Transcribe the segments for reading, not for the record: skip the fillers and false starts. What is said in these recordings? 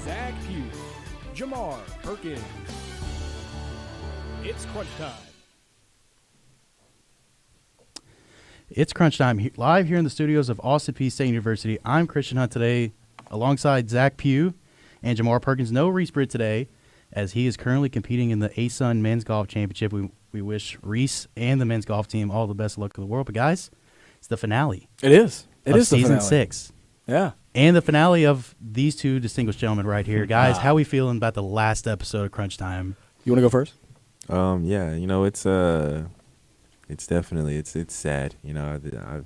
Zach Peay, Jamar Perkins. It's crunch time. It's crunch time, live here in the studios of Austin Peay State University. I'm Christian Hunt today, alongside Zach Peay and Jamar Perkins. No Reese Britt today, as he is currently competing in the ASUN Men's Golf Championship. We wish Reese and the men's golf team all the best luck in the world. But guys, it's the finale. It is. It is season the finale. 6. Yeah. And the finale of these two distinguished gentlemen right here. Guys, how are we feeling about the last episode of Crunch Time? You want to go first? Yeah, you know, it's definitely it's sad. You know,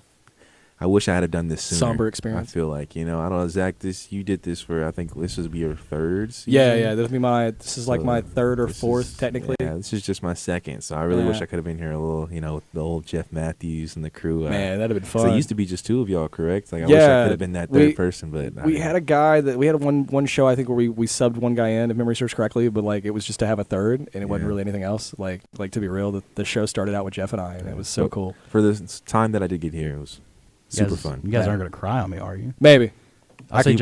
I wish I had done this sooner. Somber experience. I feel like, you know, I don't know, Zach. You did this for, I think this would be your third season. Yeah. This is like my third or fourth technically. Yeah, this is just my second. So I really wish I could have been here a little. You know, with the old Jeff Matthews and the crew. Man, that'd have been fun. So it used to be just two of y'all, correct? Like I wish I could have been that third person, but we had a guy that we had one show I think where we subbed one guy in, if memory serves correctly, but like it was just to have a third, and it wasn't really anything else. Like to be real, the show started out with Jeff and I, and it was so cool. For the time that I did get here, it was super fun. You guys aren't going to cry on me, are you? Maybe. He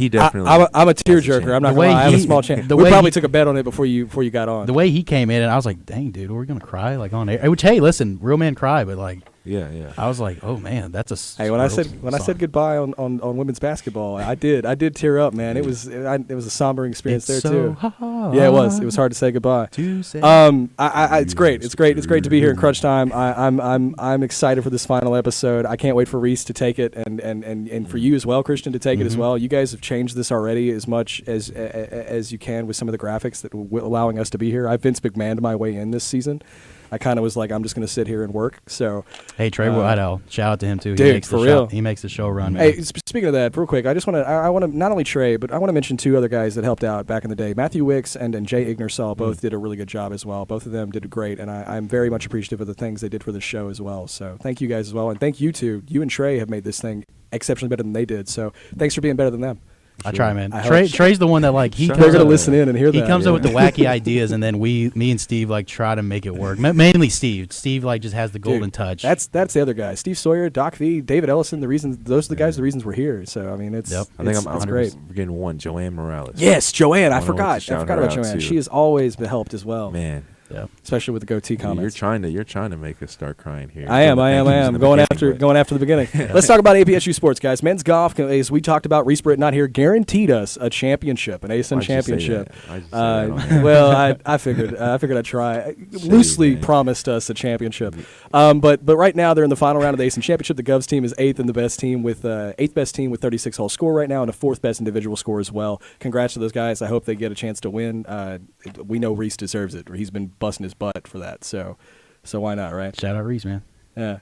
definitely. I'm a tearjerker. I'm not going to lie. I have a small chance. We probably took a bet on it before you got on. The way he came in, and I was like, dang, dude, we're going to cry like on air. Which, hey, listen, real men cry, but like, yeah. I was like, oh man, that's a. Hey, when I said goodbye on women's basketball, I did tear up, man. It was a somber experience there too. Yeah, it was. It was hard to say goodbye. It's great. It's great to be here in Crunch Time. I'm excited for this final episode. I can't wait for Reese to take it, and for you as well, Christian, to take it as well. You guys have changed this already as much as you can with some of the graphics that allowing us to be here. I've Vince McMahoned my way in this season. I kind of was like, I'm just going to sit here and work. So, hey, Trey Whiteout, shout out to him too. Dude, for real, he makes the show run. Man. Hey, speaking of that, real quick, I want to not only Trey, but I want to mention two other guys that helped out back in the day. Matthew Wicks and Jay Ignersall both did a really good job as well. Both of them did great, and I'm very much appreciative of the things they did for the show as well. So, thank you guys as well, and thank you too. You and Trey have made this thing exceptionally better than they did. So, thanks for being better than them. I try, man. Trey's the one that like they're gonna listen in and hear that. He comes up with the wacky ideas, and then me and Steve like try to make it work. Mainly Steve. Steve like just has the golden touch. That's the other guy. Steve Sawyer, Doc V, David Ellison. Those are the guys. The reasons we're here. So I mean, it's. Yep. I think I'm great. We're getting one. Joanne Morales. Yes, Joanne. I forgot about Joanne. Too. She has always been helped as well. Man. Yeah, especially with the goatee comments. You're trying to make us start crying here. I am. Going after the beginning. Let's talk about APSU sports, guys. Men's golf, as we talked about, Reese Britt not here, guaranteed us a championship, an ASUN championship. Well, I figured I'd try. Loosely promised us a championship. But right now they're in the final round of the ASUN championship. The Govs team is eighth and the best team with 36 whole score right now, and a fourth best individual score as well. Congrats to those guys. I hope they get a chance to win. We know Reese deserves it. He's been busting his butt for that, so why not, right? Shout out Reese, man. Yeah,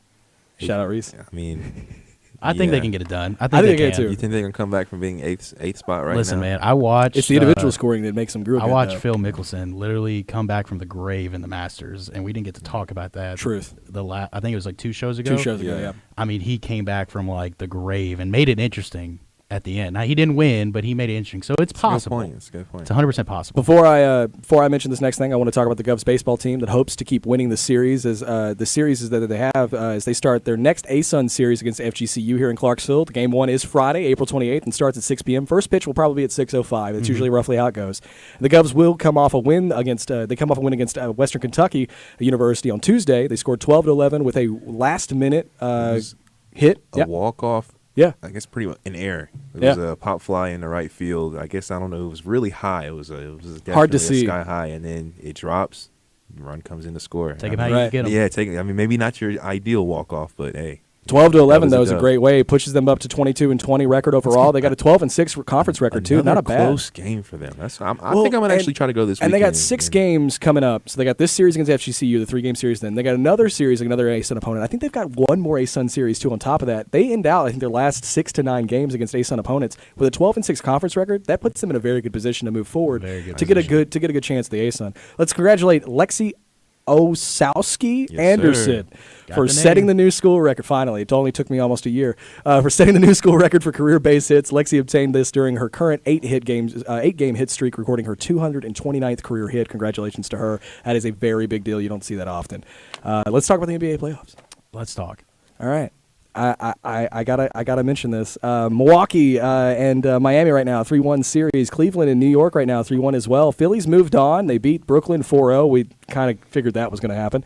shout out Reese. I mean, I think they can get it done. I think they can too. You think they can come back from being eighth spot right now? Listen, man, I watched. It's the individual scoring that makes them groove. I watched Phil Mickelson literally come back from the grave in the Masters, and we didn't get to talk about that. Truth. I think it was like 2 shows ago. 2 shows ago, yeah. I mean, he came back from like the grave and made it interesting at the end. Now, he didn't win, but he made it interesting. So it's possible. It's a good point. It's 100% possible. Before I mention this next thing, I want to talk about the Govs baseball team that hopes to keep winning the series. As the series that they have as they start their next ASUN series against FGCU here in Clarksville. The game 1 is Friday, April 28th, and starts at 6 p.m. First pitch will probably be at 6:05. That's usually roughly how it goes. The Govs will come off a win against Western Kentucky University on Tuesday. They scored 12-11 with a last-minute hit. A walk-off. Yeah. I guess pretty much an error. It was a pop fly in the right field. I guess, I don't know, it was really high. It was definitely hard to see. Sky high, and then it drops. The run comes in to score. Take him how you get him. Yeah, maybe not your ideal walk-off, but hey. 12-11 though is a great way. It pushes them up to 22-20 record overall. They got a 12-6 conference record too. Not a bad close game for them. I think I'm gonna actually try to go this weekend. And they got 6 games coming up. So they got this series against FGCU, the 3-game series. Then they got another series, another ASUN opponent. I think they've got one more ASUN series too on top of that. They end out, I think, their last 6 to 9 games against ASUN opponents with a 12-6 conference record. That puts them in a very good position to move forward to get a good chance at the ASUN. Let's congratulate Lexi Osowski Anderson for setting the new school record. Finally, it only took me almost a year for setting the new school record for career base hits. Lexi obtained this during her current 8-game hit streak, recording her 229th career hit. Congratulations to her. That is a very big deal. You don't see that often. Let's talk about the NBA playoffs. Let's talk. All right. I gotta mention this. Milwaukee and Miami right now, 3-1 series. Cleveland and New York right now, 3-1 as well. Phillies moved on. They beat Brooklyn 4-0. We kind of figured that was going to happen.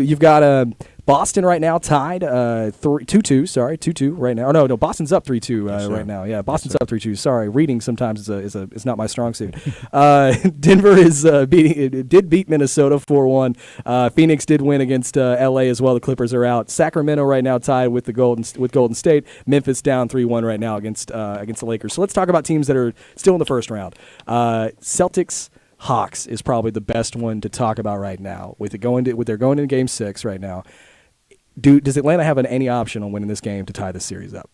You've got Boston right now tied 2-2. Sorry, 2-2 right now. No, Boston's up 3-2 right now. Yeah, Boston's up 3-2. Sorry, reading sometimes is not my strong suit. Denver did beat Minnesota 4-1. Phoenix did win against LA as well. The Clippers are out. Sacramento right now tied with Golden State. Memphis down 3-1 right now against the Lakers. So let's talk about teams that are still in the first round. Celtics. Hawks is probably the best one to talk about right now. They're going into Game 6 right now. Does Atlanta have any option on winning this game to tie this series up?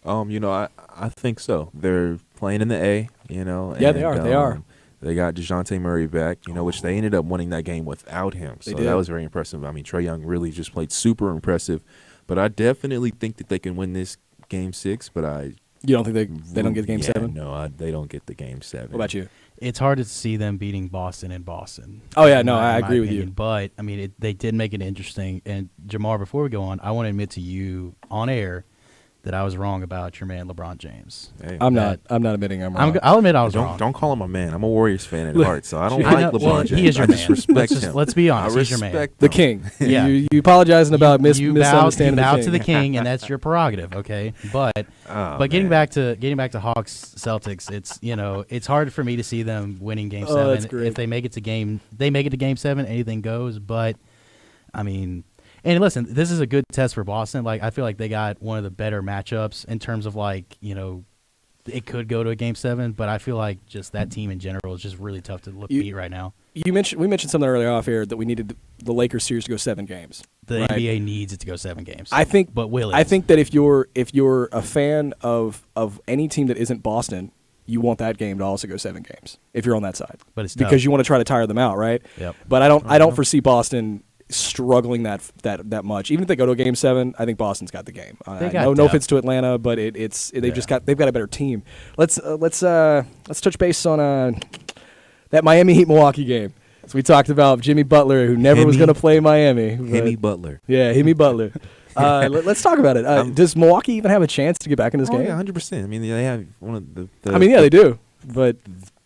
I think so. They're playing in the A, Yeah, they are. They got DeJounte Murray back, which they ended up winning that game without him. So that was very impressive. I mean, Trae Young really just played super impressive. But I definitely think that they can win this Game 6, but You don't think they don't get Game 7? No, they don't get the Game 7. What about you? It's hard to see them beating Boston in Boston. Oh, yeah, no, I agree with you. But, I mean, they did make it interesting. And, Jamar, before we go on, I want to admit to you on air that I was wrong about your man LeBron James. Hey, I'm not admitting I'm wrong. I'll admit I was wrong. Don't call him a man. I'm a Warriors fan at heart, so I don't like LeBron James. He is your I just man. respect him. Let's be honest. I He's your man. respect The him. king. Yeah. You apologizing about misunderstanding bow the king. to the king, and that's your prerogative, okay? But getting back to Hawks Celtics, it's hard for me to see them winning Game 7. That's great. If they make it to Game 7, anything goes. But I mean, and listen, this is a good test for Boston. Like, I feel like they got one of the better matchups in terms of it could go to a Game 7, but I feel like just that team in general is just really tough to beat right now. We mentioned something earlier off here that we needed the Lakers series to go 7 games. The right? NBA needs it to go 7 games. I think, but will it? I think that if you're a fan of any team that isn't Boston, you want that game to also go 7 games if you're on that side. But it's tough. because you want to try to tire them out, right? Yep. But I don't foresee Boston struggling that much. Even if they go to a Game 7, I think Boston's got the game. No offense to Atlanta, but they've got a better team. Let's touch base on that Miami Heat Milwaukee game. So we talked about Jimmy Butler, who never was going to play Miami. Jimmy Butler. Yeah, Jimmy Butler. Let's talk about it. Does Milwaukee even have a chance to get back in this game? Yeah, 100%. I mean, they have one of the they do. But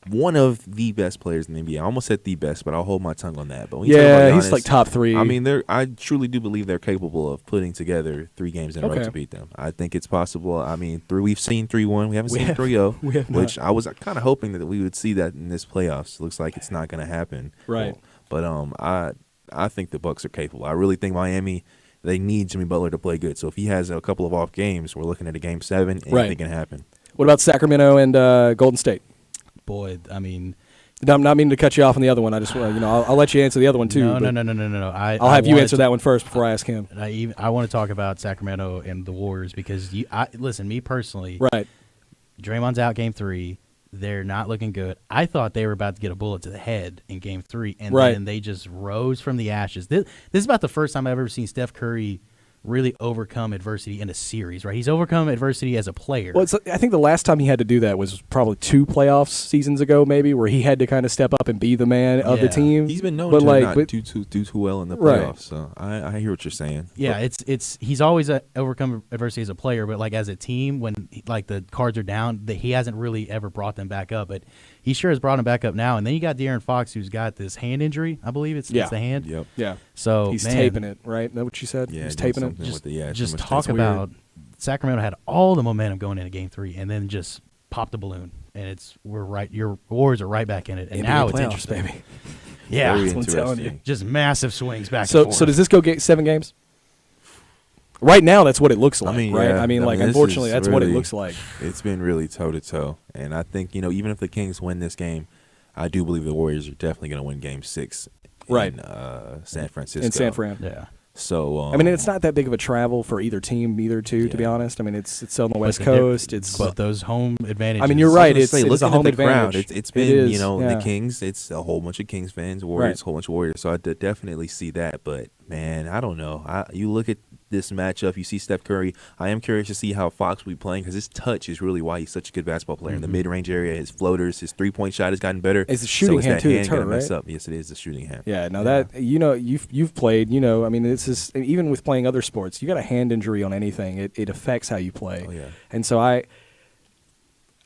one of the best players in the NBA. I almost said the best, but I'll hold my tongue on that. But when he's like top 3. I mean, I truly do believe they're capable of putting together 3 games in a row to beat them. I think it's possible. I mean, we've seen 3-1. We haven't seen 3-0, which I was kind of hoping that we would see that in this playoffs. It looks like it's not going to happen. Right. But I think the Bucks are capable. I really think Miami, they need Jimmy Butler to play good. So if he has a couple of off games, we're looking at a Game 7. Anything can happen. What about Sacramento and Golden State? Boy, I mean, I'm not meaning to cut you off on the other one. I just I'll let you answer the other one too. No. I'll have you answer that one first before I ask him. I want to talk about Sacramento and the Warriors because listen, me personally, right? Draymond's out Game 3. They're not looking good. I thought they were about to get a bullet to the head in Game 3, and then they just rose from the ashes. This is about the first time I've ever seen Steph Curry really overcome adversity in a series, right? He's overcome adversity as a player. Well, I think the last time he had to do that was probably 2 playoff seasons ago, maybe, where he had to kind of step up and be the man of the team. He's been known to not do too well in the playoffs, right. So I hear what you're saying. Yeah, he's always overcome adversity as a player, but like as a team, when the cards are down, he hasn't really ever brought them back up. But he sure has brought them back up now. And then you got De'Aaron Fox, who's got this hand injury. I believe it's the hand. Yep. Yeah. So he's taping it, right? Is that what you said? Yeah, he's taping it. Just talk about Sacramento had all the momentum going into Game 3, and then just popped the balloon, and your Warriors are right back in it, and now it's interesting, baby. Yeah, Very that's what I'm telling you. Just massive swings back. and forth. So does this go 7 games? Right now, that's what it looks like, right? Yeah. I mean, unfortunately, that's what it looks like. It's been really toe-to-toe. And I think, even if the Kings win this game, I do believe the Warriors are definitely going to win Game 6 in San Francisco. In San Fran. Yeah. So I mean, it's not that big of a travel for either team, to be honest. I mean, it's on the West Coast. But those home advantages. I mean, you're right. It's a home advantage. advantage. It's been, the Kings. It's a whole bunch of Kings fans, Warriors, a whole bunch of Warriors. So I definitely see that. But man, I don't know. You look at this matchup. You see Steph Curry. I am curious to see how Fox will be playing because his touch is really why he's such a good basketball player. In the mid-range area, his floaters, his three-point shot has gotten better. It's the shooting hand, too. It's hurt, right? Up. Yes, it is the shooting hand. Yeah, now that, you've played, I mean, this is, even with playing other sports, you got a hand injury on anything, it affects how you play. Oh, yeah. And so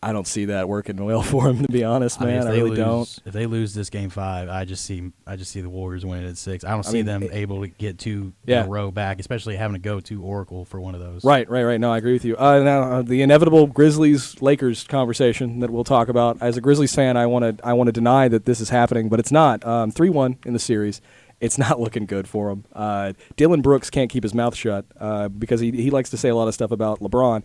I don't see that working well for him, to be honest, man. I really don't. If they lose this game 5, I just see the Warriors winning at 6. I don't see them able to get 2 in a row back, especially having to go to Oracle for one of those. Right. No, I agree with you. Now the inevitable Grizzlies-Lakers conversation that we'll talk about. As a Grizzlies fan, I want to deny that this is happening, but it's not. 3-1 in the series. It's not looking good for him. Dylan Brooks can't keep his mouth shut because he likes to say a lot of stuff about LeBron.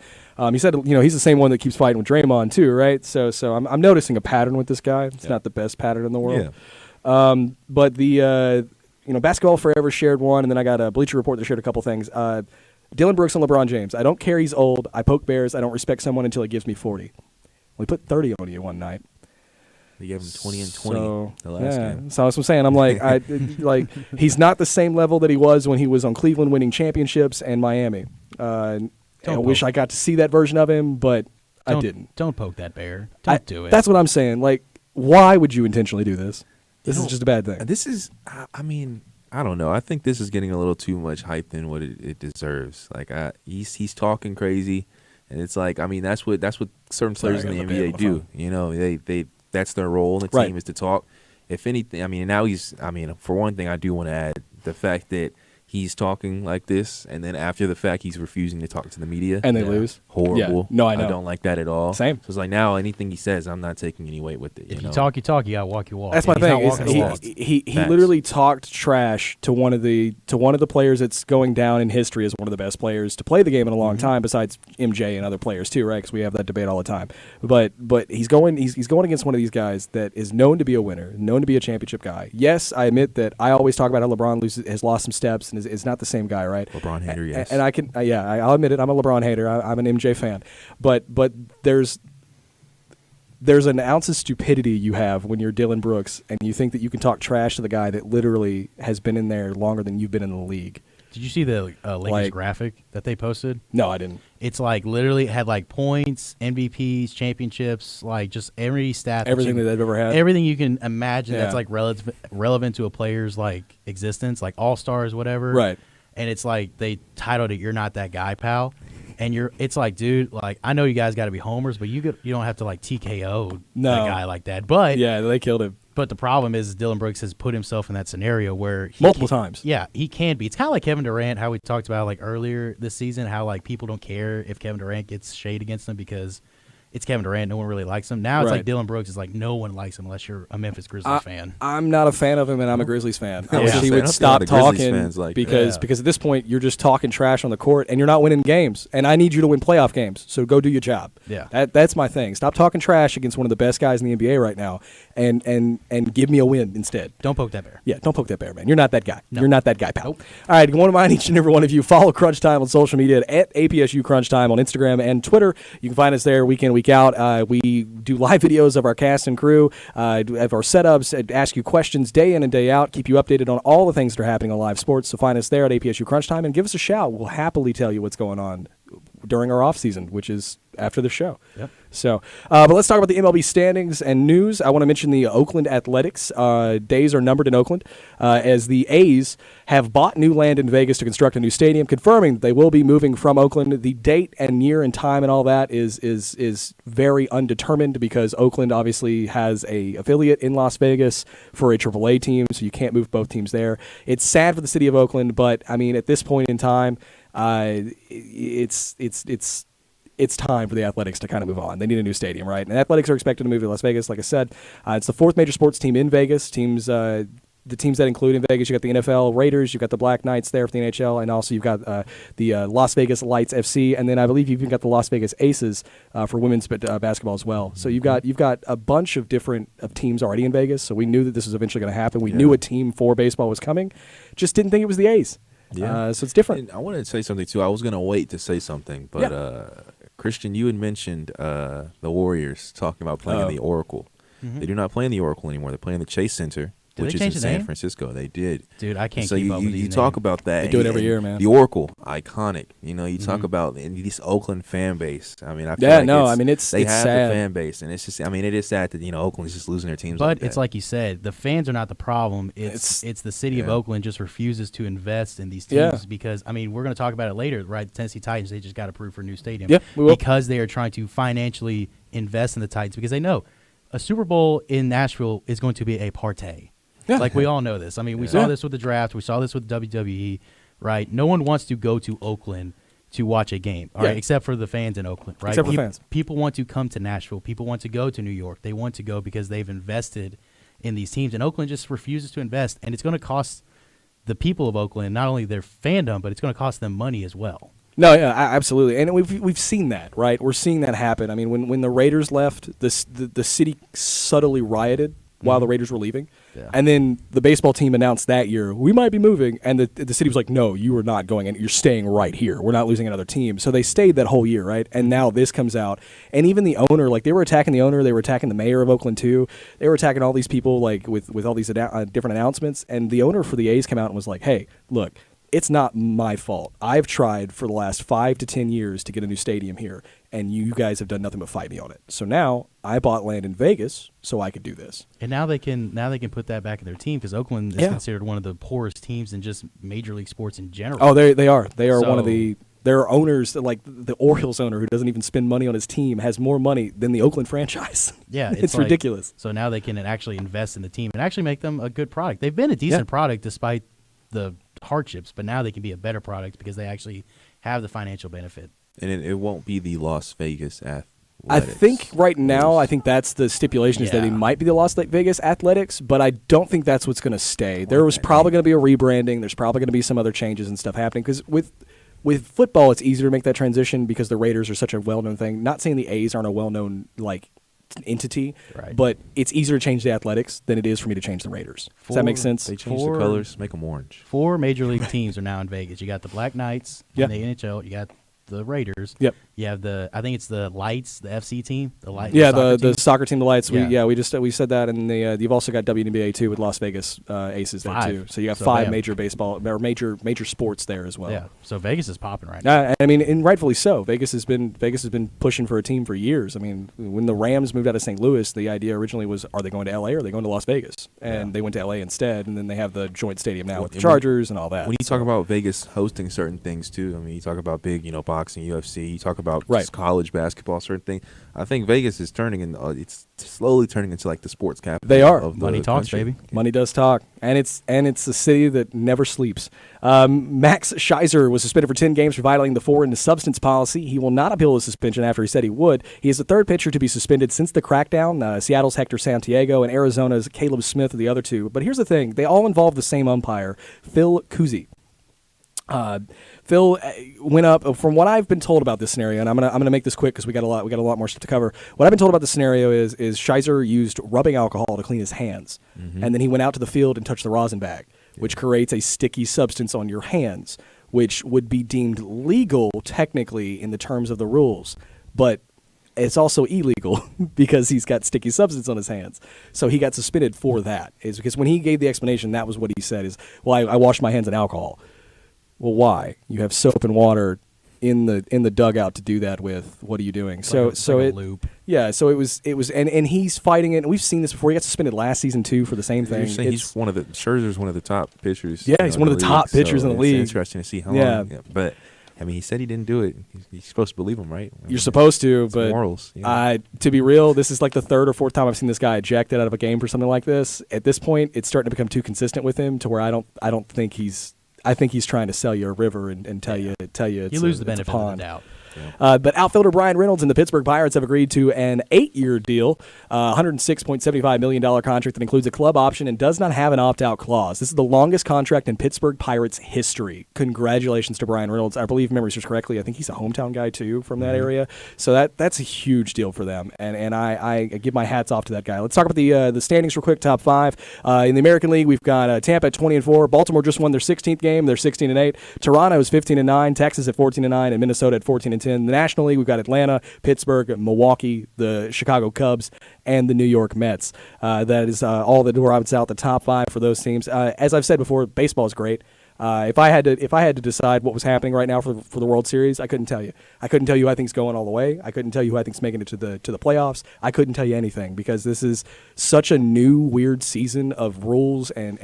He said, he's the same one that keeps fighting with Draymond too, right? So I'm noticing a pattern with this guy. It's not the best pattern in the world. Yeah. But the Basketball Forever shared one, and then I got a Bleacher Report that shared a couple things. Dylan Brooks and LeBron James. I don't care he's old. I poke bears. I don't respect someone until he gives me 40. We put 30 on you one night. They gave him 20 and 20 the last game. So that's what I'm saying. I'm like, he's not the same level that he was when he was on Cleveland winning championships and Miami. I wish I got to see that version of him, but I didn't. Don't poke that bear. Don't do it. That's what I'm saying. Like, why would you intentionally do this? This is just a bad thing. This is, I don't know. I think this is getting a little too much hype than what it deserves. Like, he's talking crazy, and it's like, that's what certain players in the NBA do. They that's their role in the team is to talk. If anything, now for one thing, I do want to add the fact that he's talking like this, and then after the fact, he's refusing to talk to the media. And they lose. Horrible. Yeah. No, I know. I don't like that at all. Same. So it's like now anything he says, I'm not taking any weight with it. If you talk, you talk. You gotta walk, you walk. That's my thing. He literally talked trash to one of the players that's going down in history as one of the best players to play the game in a long time, besides MJ and other players too, right? Because we have that debate all the time. But he's going against one of these guys that is known to be a winner, known to be a championship guy. Yes, I admit that I always talk about how LeBron has lost some steps and is not the same guy, right? LeBron hater, yes. And I can, I'll admit it. I'm a LeBron hater. I'm an MJ fan. But there's an ounce of stupidity you have when you're Dylan Brooks and you think that you can talk trash to the guy that literally has been in there longer than you've been in the league. Did you see the Lakers graphic that they posted? No, I didn't. It's like literally had like points, MVPs, championships, like just every stat, everything that they've ever had, everything you can imagine that's like relevant to a player's like existence, like all-stars, whatever. Right. And it's like they titled it "You're Not That Guy, Pal." And it's like, dude, like I know you guys got to be homers, but you don't have to like TKO a guy like that. But yeah, they killed him. But the problem is Dylan Brooks has put himself in that scenario where multiple times. Yeah, he can be. It's kind of like Kevin Durant, how we talked about like earlier this season, how like people don't care if Kevin Durant gets shade against them because it's Kevin Durant. No one really likes him. Now it's like Dylan Brooks is like no one likes him unless you're a Memphis Grizzlies fan. I'm not a fan of him, and I'm a Grizzlies fan. I wish he would stop talking because at this point you're just talking trash on the court and you're not winning games. And I need you to win playoff games. So go do your job. Yeah, that's my thing. Stop talking trash against one of the best guys in the NBA right now, and give me a win instead. Don't poke that bear. Yeah, don't poke that bear, man. You're not that guy. No. You're not that guy, pal. Nope. All right, I want to remind each and every one of you, follow CrunchTime on social media at APSU CrunchTime on Instagram and Twitter. You can find us there week in, week out. We do live videos of our cast and crew, of our setups, ask you questions day in and day out, keep you updated on all the things that are happening on live sports. So find us there at APSU CrunchTime and give us a shout. We'll happily tell you what's going on during our off season, which is after the show. Yep. So, but let's talk about the MLB standings and news. I want to mention the Oakland Athletics. Days are numbered in Oakland as the A's have bought new land in Vegas to construct a new stadium, confirming that they will be moving from Oakland. The date and year and time and all that is very undetermined because Oakland obviously has a affiliate in Las Vegas for a AAA team, so you can't move both teams there. It's sad for the city of Oakland, but I mean at this point in time, it's time for the Athletics to kind of move on. They need a new stadium, right? And Athletics are expected to move to Las Vegas, like I said. It's the fourth major sports team in Vegas. The teams that include in Vegas, you got the NFL Raiders, you've got the Black Knights there for the NHL, and also you've got the Las Vegas Lights FC, and then I believe you've even got the Las Vegas Aces for women's basketball as well. So you've got a bunch of different teams already in Vegas. So we knew that this was eventually going to happen. We knew a team for baseball was coming, just didn't think it was the A's. Yeah. So it's different. And I wanted to say something too. I was going to wait to say something, but Christian, you had mentioned the Warriors talking about playing in the Oracle. Mm-hmm. They do not play in the Oracle anymore. They play in the Chase Center. Did which they is change in the San name? Francisco. They did. Dude, I can't So keep you, up you, with these you talk names. about that. They do it every and year, man. The Oracle, iconic. You know, you talk about this Oakland fan base. I mean, I feel Yeah, like no, I mean, it's they have sad. the fan base, and it's just, I mean, it is sad that Oakland's just losing their teams. But like that. it's like you said, the fans are not the problem. It's the city of Yeah. Oakland just refuses to invest in these teams Yeah. because, I mean, we're going to talk about it later, right? The Tennessee Titans, they just got approved for a new stadium. Yeah, we will. Because they are trying to financially invest in the Titans because they know a Super Bowl in Nashville is going to be a party. Yeah. Like, we all know this. I mean, we saw this with the draft. We saw this with WWE, right? No one wants to go to Oakland to watch a game, all right, except for the fans in Oakland, right? Except for fans. People want to come to Nashville. People want to go to New York. They want to go because they've invested in these teams, and Oakland just refuses to invest, and it's going to cost the people of Oakland not only their fandom, but it's going to cost them money as well. No, yeah, absolutely, and we've seen that, right? We're seeing that happen. I mean, when the Raiders left, the city subtly rioted while the Raiders were leaving, and then the baseball team announced that year we might be moving, and the city was like, no, you are not going, and you're staying right here. We're not losing another team. So they stayed that whole year, right? And now this comes out, and even the owner, like they were attacking the owner, they were attacking the mayor of Oakland too. They were attacking all these people like with all these different announcements, and the owner for the A's came out and was like, hey, look. It's not my fault. I've tried for the last 5 to 10 years to get a new stadium here, and you guys have done nothing but fight me on it. So now I bought land in Vegas so I could do this. And now they can put that back in their team because Oakland is considered one of the poorest teams in just Major League Sports in general. Oh, they are. They are one of So- the. There are owners that, like the Orioles owner who doesn't even spend money on his team has more money than the Oakland franchise. Yeah, it's like- ridiculous. So now they can actually invest in the team and actually make them a good product. They've been a decent product despite the hardships, but now they can be a better product because they actually have the financial benefit. and it won't be the Las Vegas Athletics. I think right now, I think that's the stipulation is that it Yeah. might be the Las Vegas Athletics, but I don't think that's what's going to stay. There was probably going to be a rebranding. There's probably going to be some other changes and stuff happening because with football, it's easier to make that transition because the Raiders are such a well-known thing. Not saying the A's aren't a well-known entity, Right. but it's easier to change the Athletics than it is for me to change the Raiders. Does that make sense? They changed the Four- colors, make them orange. 4 Major League teams are now in Vegas. You got the Black Knights in the NHL. You got the Raiders. Yep. You have I think it's the Lights, the FC team. The Lights. Yeah, the soccer team, the Lights. Yeah. We said that, and you've also got WNBA too with Las Vegas Aces there 5. too. So you have So 5 bam. major baseball or major sports there as well. Yeah. So Vegas is popping right now. I mean, and rightfully so. Vegas has been pushing for a team for years. I mean, when the Rams moved out of St. Louis, the idea originally was, are they going to LA or are they going to Las Vegas? And they went to LA instead, and then they have the joint stadium now with the Chargers and all that. When you talk about Vegas hosting certain things too, I mean, you talk about big, boxing, UFC. You talk about Right. just college basketball, certain things. I think Vegas is it's slowly turning into like the sports capital. They are. Of the Money talks, country. baby. Money does talk, and it's a city that never sleeps. Max Scherzer was suspended for 10 games for violating the foreign substance policy. He will not appeal his suspension after he said he would. He is the third pitcher to be suspended since the crackdown. Seattle's Hector Santiago and Arizona's Caleb Smith are the other two. But here's the thing: they all involve the same umpire, Phil Cousy. Phil went up. From what I've been told about this scenario, and I'm gonna make this quick because we got a lot more stuff to cover. What I've been told about the scenario is Scherzer used rubbing alcohol to clean his hands, and then he went out to the field and touched the rosin bag, which creates a sticky substance on your hands, which would be deemed legal technically in the terms of the rules, but it's also illegal because he's got sticky substance on his hands. So he got suspended for that. Is because when he gave the explanation, that was what he said is, well, I washed my hands in alcohol. Well, why? You have soap and water in the dugout to do that with. What are you doing? It's like a loop. Yeah, so it was and he's fighting it. And we've seen this before. He got suspended last season too for the same thing. You're saying Scherzer's one of the top pitchers. Yeah, he's one of the top pitchers in the league. It's interesting to see how Yeah. long. Yeah, but I mean, he said he didn't do it. You're supposed to believe him, right? I mean, You're supposed to, it's but morals. Yeah. to be real, this is like the third or fourth time I've seen this guy ejected out of a game for something like this. At this point, it's starting to become too consistent with him to where I don't think he's. I think he's trying to sell you a river and tell you it's You lose the it's a benefit of pond. the doubt. But outfielder Brian Reynolds and the Pittsburgh Pirates have agreed to an 8-year deal, $106.75 million contract that includes a club option and does not have an opt-out clause. This is the longest contract in Pittsburgh Pirates history. Congratulations to Brian Reynolds. I believe, if memory serves correctly, I think he's a hometown guy too from that area. So that's a huge deal for them, and I give my hats off to that guy. Let's talk about the standings real quick. Top 5 in the American League, we've got Tampa at 20-4. Baltimore just won their 16th game. They're 16-8. Toronto is 15-9. Texas at 14-9, and Minnesota at 14-10. 10. The National League, we've got Atlanta, Pittsburgh, Milwaukee, the Chicago Cubs, and the New York Mets. That is all that rounds out the top 5 for those teams. As I've said before, baseball is great. If I had to decide what was happening right now for the World Series, I couldn't tell you. I couldn't tell you who I think's going all the way. I couldn't tell you who I think's making it to the playoffs. I couldn't tell you anything because this is such a new weird season of rules and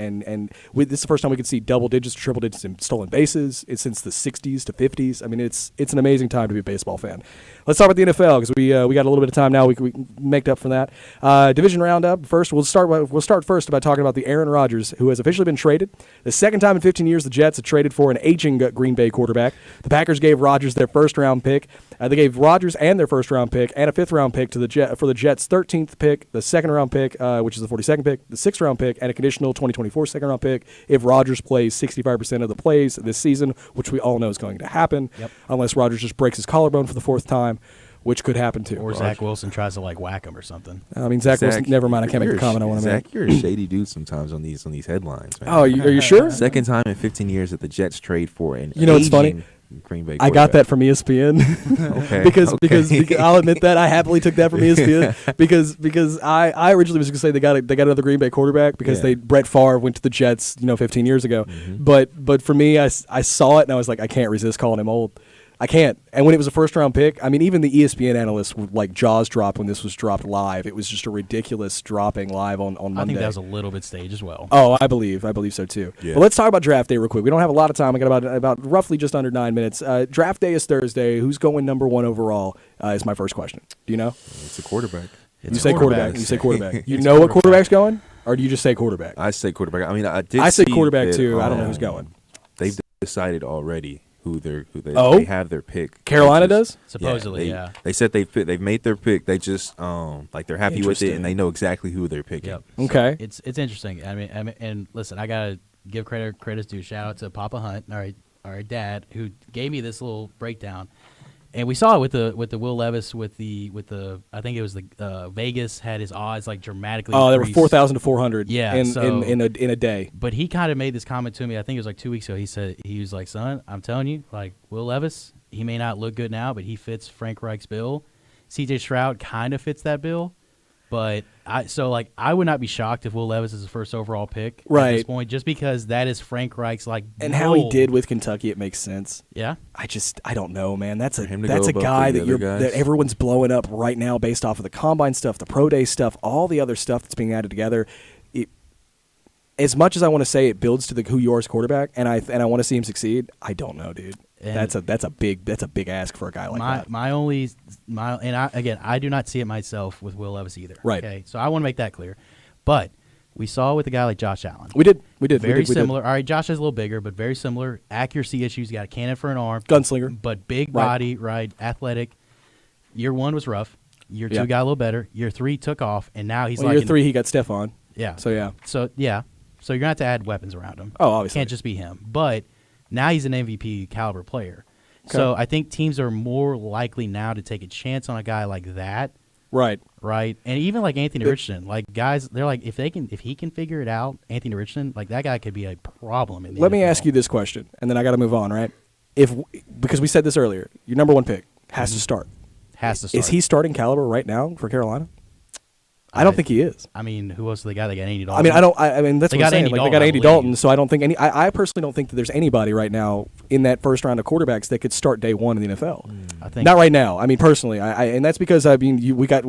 this is the first time we could see double digits, triple digits in stolen bases. It's since the 60s to 50s. I mean, it's an amazing time to be a baseball fan. Let's talk about the NFL because we got a little bit of time now. We can make up for that. Division roundup first. We'll start first by talking about the Aaron Rodgers, who has officially been traded. The second time in 15 years the Jets have traded for an aging Green Bay quarterback. The Packers gave Rodgers their first-round pick. They gave Rodgers and their first-round pick and a fifth-round pick for the Jets' 13th pick, the second-round pick, which is the 42nd pick, the sixth-round pick, and a conditional 2024 second-round pick if Rodgers plays 65% of the plays this season, which we all know is going to happen, unless Rodgers just breaks his collarbone for the 4th time, which could happen too. Or Zach Wilson tries to whack him or something. I mean, Zach Wilson. Never mind. I can't make a comment I want to make. Zach, you're a shady dude sometimes on these headlines, man. Oh, are you sure? Second time in 15 years that the Jets trade for an what's funny? Green Bay I got that from ESPN. Okay. because I'll admit that I happily took that from ESPN because I originally was going to say they got another Green Bay quarterback because Brett Favre went to the Jets 15 years ago. Mm-hmm. But for me I saw it and I was like I can't resist calling him old. I can't. And when it was a first-round pick, I mean, even the ESPN analysts were like jaws dropped when this was dropped live. It was just a ridiculous dropping live on Monday. I think that was a little bit staged as well. Oh, I believe so too. Yeah. But let's talk about draft day real quick. We don't have a lot of time. We got about roughly just under 9 minutes. Draft day is Thursday. Who's going number 1 overall is my first question. Do you know? It's a quarterback. You say quarterback. You say quarterback. You know what quarterback's going? Or do you just say quarterback? I say quarterback. I mean, I say quarterback too. I don't know who's going. They've decided already who they have their pick. Carolina does? Supposedly, yeah. They said they've made their pick. They just they're happy with it and they know exactly who they're picking. Yep. Okay. So it's interesting. I mean, and listen, I gotta give credit's due. Shout out to Papa Hunt, our dad, who gave me this little breakdown. And we saw it with the Will Levis with the I think it was the Vegas had his odds like dramatically. Oh, there were increased. 4,000 to 400. Yeah, in a day. But he kind of made this comment to me. I think it was like 2 weeks ago. He was like, "Son, I'm telling you, like Will Levis, he may not look good now, but he fits Frank Reich's bill. C.J. Stroud kind of fits that bill, but I would not be shocked if Will Levis is the first overall pick at this point, just because that is Frank Reich's and how he did with Kentucky. It makes sense. Yeah, I don't know, man. That's a guy that everyone's blowing up right now based off of the combine stuff, the pro day stuff, all the other stuff that's being added together. As much as I want to say it builds to who yours quarterback, and I want to see him succeed, I don't know, dude. And that's a big ask for a guy like that. I do not see it myself with Will Levis either. Right. Okay, so I want to make that clear. But we saw with a guy like Josh Allen. We did. Very similar. All right, Josh is a little bigger, but very similar. Accuracy issues. Got a cannon for an arm. Gunslinger. But big body, right? Athletic. Year 1 was rough. Year 2 got a little better. Year 3 took off, and now he's year 3 he got Stephon. Yeah. So yeah. So you're gonna have to add weapons around him. Oh, obviously. Can't just be him. But now he's an MVP caliber player. Okay. So I think teams are more likely now to take a chance on a guy like that. Right. Right. And even like Anthony Richardson, like guys, they're like if he can figure it out, Anthony Richardson, like that guy could be a problem in the Let NFL. me ask you this question, and then I got to move on, right? Because we said this earlier, your number 1 pick has to start. Has to start. Is he starting caliber right now for Carolina? I don't think he is. I mean, who else? The guy that got Andy Dalton. I mean, that's what I'm saying. They got Andy Dalton, so I don't think I personally don't think that there's anybody right now in that first round of quarterbacks that could start day 1 in the NFL. I think not right now. I mean, personally, and that's because we got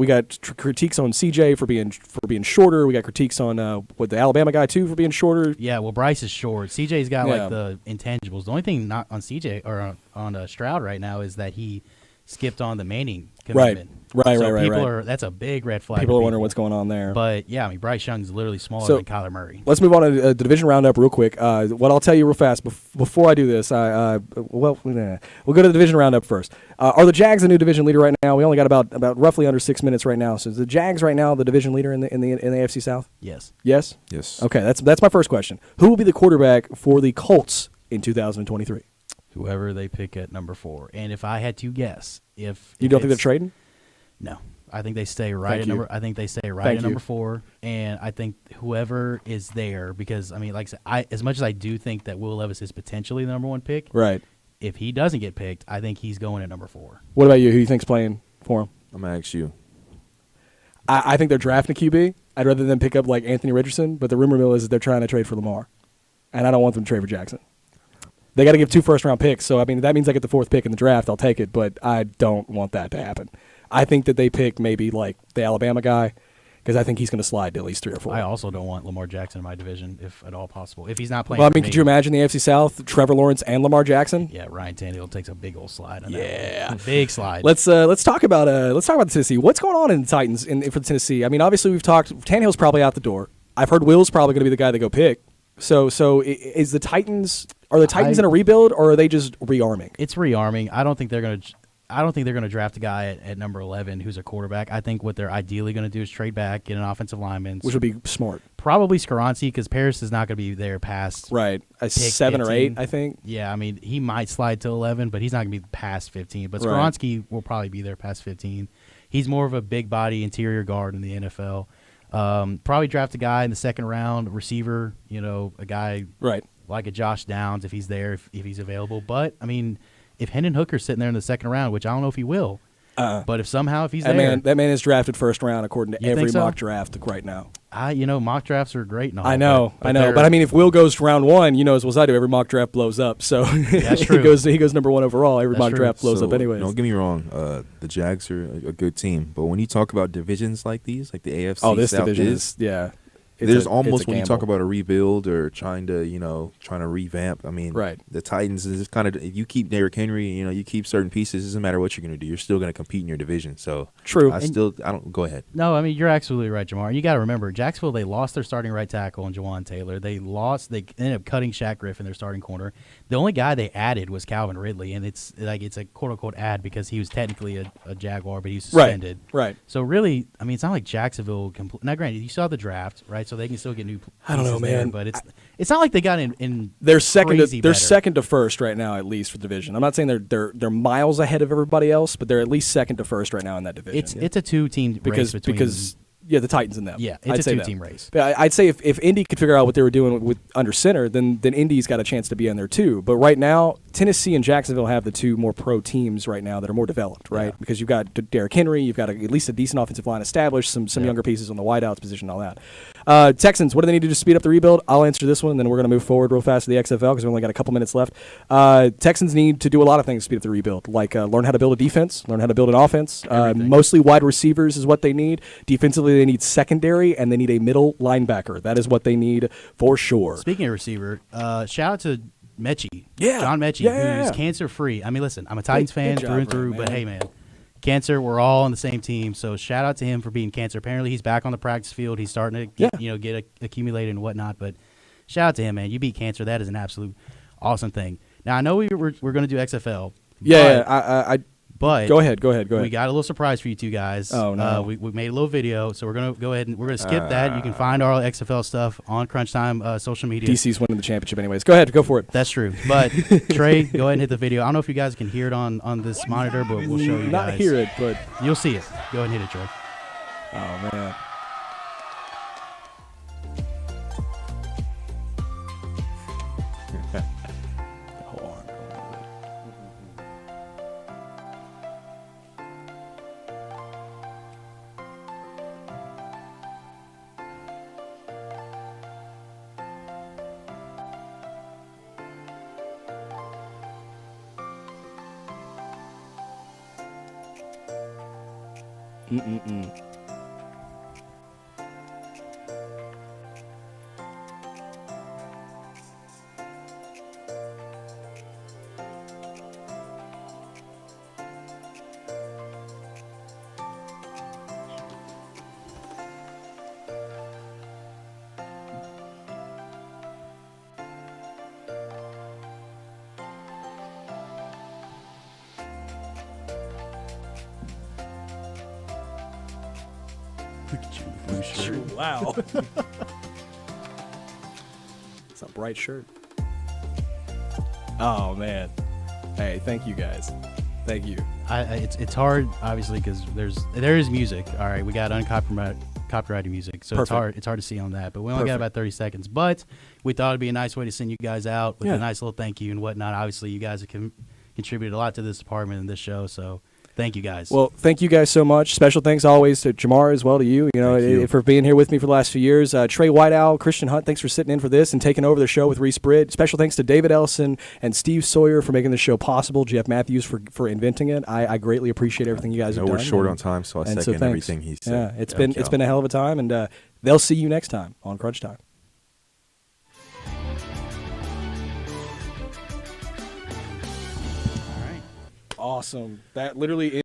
critiques on CJ for being shorter. We got critiques on the Alabama guy too for being shorter. Yeah, well, Bryce is short. CJ's got like the intangibles. The only thing not on CJ or on Stroud right now is that he skipped on the Manning commitment. Right. That's a big red flag. People are wondering what's going on there. But yeah, I mean, Bryce Young's literally smaller than Kyler Murray. Let's move on to the division roundup real quick. What I'll tell you real fast before I do this, we'll go to the division roundup first. Are the Jags the new division leader right now? We only got about roughly under 6 minutes right now. So is the Jags right now the division leader in the AFC South? Yes. Yes. Yes. Okay, that's my first question. Who will be the quarterback for the Colts in 2023? Whoever they pick at number 4. And if I had to guess, if you don't think they're trading? No, I think they stay right at number. I think they stay right at number 4, and I think whoever is there, because I mean, like I said, as much as I do think that Will Levis is potentially the number 1 pick, right? if he doesn't get picked, I think he's going at number 4. What about you? Who do you think's playing for him? I'm going to ask you. I think they're drafting a QB. I'd rather than pick up like Anthony Richardson, but the rumor mill is that they're trying to trade for Lamar. And I don't want them to trade for Jackson. They got to give 2 first-round picks, so I mean that means I get the 4th pick in the draft. I'll take it, but I don't want that to happen. I think that they pick maybe like the Alabama guy because I think he's going to slide to at least 3 or 4. I also don't want Lamar Jackson in my division, if at all possible. If he's not playing, well, I mean, could you imagine the AFC South, Trevor Lawrence and Lamar Jackson? Yeah, Ryan Tannehill takes a big old slide on that. Yeah, big slide. Let's talk about the Tennessee. What's going on in the Titans for the Tennessee? I mean, obviously we've talked. Tannehill's probably out the door. I've heard Will's probably going to be the guy they go pick. So is the Titans? Are the Titans in a rebuild, or are they just rearming? It's rearming. I don't think they're going to draft a guy at number 11 who's a quarterback. I think what they're ideally going to do is trade back, get an offensive lineman, which would be smart. Probably Skoronski, because Paris is not going to be there past right a 7 or 8, I think. Yeah, I mean he might slide to 11, but he's not going to be past 15. But Skoronski will probably be there past 15. He's more of a big body interior guard in the NFL. Probably draft a guy in the 2nd round, receiver. A guy like a Josh Downs if he's there, if he's available. But I mean, if Hendon Hooker's sitting there in the 2nd round, which I don't know if he will, but if he's there, that man is drafted 1st round according to every so? mock draft right now. Mock drafts are great. And all, I know. But I mean, if Will goes to round 1, as well as I do, every mock draft blows up. So that's true. he goes number 1 overall. Every mock draft blows up anyways. Don't get me wrong. The Jags are a good team, but when you talk about divisions like these, like the AFC, this South division is there's almost when you talk about a rebuild or trying to revamp. I mean, the Titans is kind of, if you keep Derrick Henry, you keep certain pieces. It doesn't matter what you're going to do. You're still going to compete in your division. So true. I don't go ahead. No, I mean you're absolutely right, Jamar. You got to remember, Jacksonville, they lost their starting right tackle in Jawan Taylor. They ended up cutting Shaq Griffin, their starting corner. The only guy they added was Calvin Ridley, and it's a quote unquote ad because he was technically a Jaguar, but he was suspended. Right. So really, I mean, it's not like Jacksonville. Now, granted, you saw the draft, right? So they can still get new. I don't know, man. But it's not like they got in. They're second. They're second to first right now, at least for the division. I'm not saying they're miles ahead of everybody else, but they're at least second to first right now in that division. It's a 2-team race because the Titans and them. Yeah, it's a 2-team race. But I'd say if Indy could figure out what they were doing with under center, then Indy's got a chance to be in there too. But right now, Tennessee and Jacksonville have the 2 more pro teams right now that are more developed, right? Yeah. Because you've got Derrick Henry, you've got at least a decent offensive line established, some younger pieces on the wideouts position, and all that. Texans, what do they need to do to speed up the rebuild? I'll answer this one, and then we're going to move forward real fast to the XFL because we've only got a couple minutes left. Texans need to do a lot of things to speed up the rebuild, like learn how to build a defense, learn how to build an offense. Mostly wide receivers is what they need. Defensively, they need secondary, and they need a middle linebacker. That is what they need for sure. Speaking of receiver, shout out to Mechie. Yeah. John Mechie, who's cancer-free. I mean, listen, I'm a Titans fan through and through, but hey, man, cancer, we're all on the same team, so shout out to him for being cancer. Apparently, he's back on the practice field. He's starting to get accumulated and whatnot, but shout out to him, man. You beat cancer. That is an absolute awesome thing. Now, I know we're going to do XFL. But go ahead. We got a little surprise for you two guys. Oh no, we made a little video, so we're gonna go ahead and we're gonna skip that. You can find our XFL stuff on CrunchTime social media. DC's winning the championship, anyways. Go ahead, go for it. That's true. But Trey, go ahead and hit the video. I don't know if you guys can hear it on this monitor, but we'll show you guys. Not hear it, but you'll see it. Go ahead and hit it, Trey. Oh man. Look at you, blue shirt. Wow. It's a bright shirt. Oh man. Hey, thank you guys. Thank you. It's hard, obviously, because there is music. All right, we got copyrighted music, so Perfect. it's hard to see on that. But we only got about 30 seconds. But we thought it'd be a nice way to send you guys out with a nice little thank you and whatnot. Obviously, you guys have contributed a lot to this department and this show. So thank you guys. Well, thank you guys so much. Special thanks always to Jamar as well, to you. For being here with me for the last few years. Trey Whiteowl, Christian Hunt, thanks for sitting in for this and taking over the show with Reese Britt. Special thanks to David Ellison and Steve Sawyer for making the show possible. Jeff Matthews for inventing it. I greatly appreciate everything you guys have done. We're short on time, so I second everything he said. Yeah, it's been a hell of a time, and they'll see you next time on Crunch Time. Awesome. That literally